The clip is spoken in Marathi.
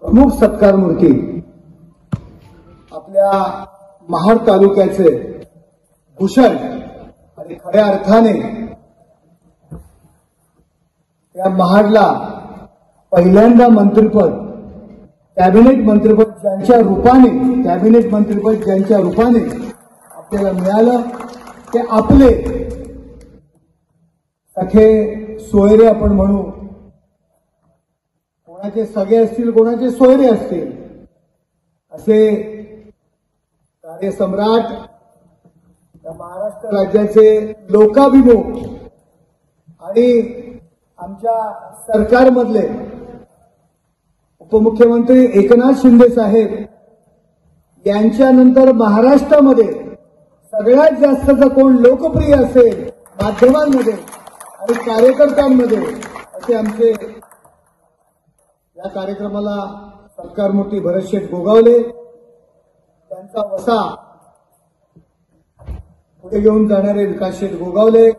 प्रमुख सत्कार मूर्ती आपल्या महाड तालुक्याचे भूषण आणि खऱ्या अर्थाने या महाडला पहिल्यांदा मंत्रिपद कॅबिनेट मंत्रिपद ज्यांच्या रूपाने आपल्याला मिळालं ते आपले सखे सोयरे आपण म्हणू, कोणाचे सगळे असतील कोणाचे सोयरे असतील, असे कार्यसम्राट या महाराष्ट्र राज्याचे लोकाभिमुख आणि आमच्या सरकारमधले उपमुख्यमंत्री एकनाथ शिंदे साहेब यांच्यानंतर महाराष्ट्रामध्ये सगळ्यात जास्त जर कोण लोकप्रिय असेल माध्यमांमध्ये आणि कार्यकर्त्यांमध्ये असे आमचे या कार्यक्रमाला सत्कार मूर्ती भरतशेठ गोगावले, त्यांचा वसा पुढे घेऊन जाणारे विकासशेठ गोगावले,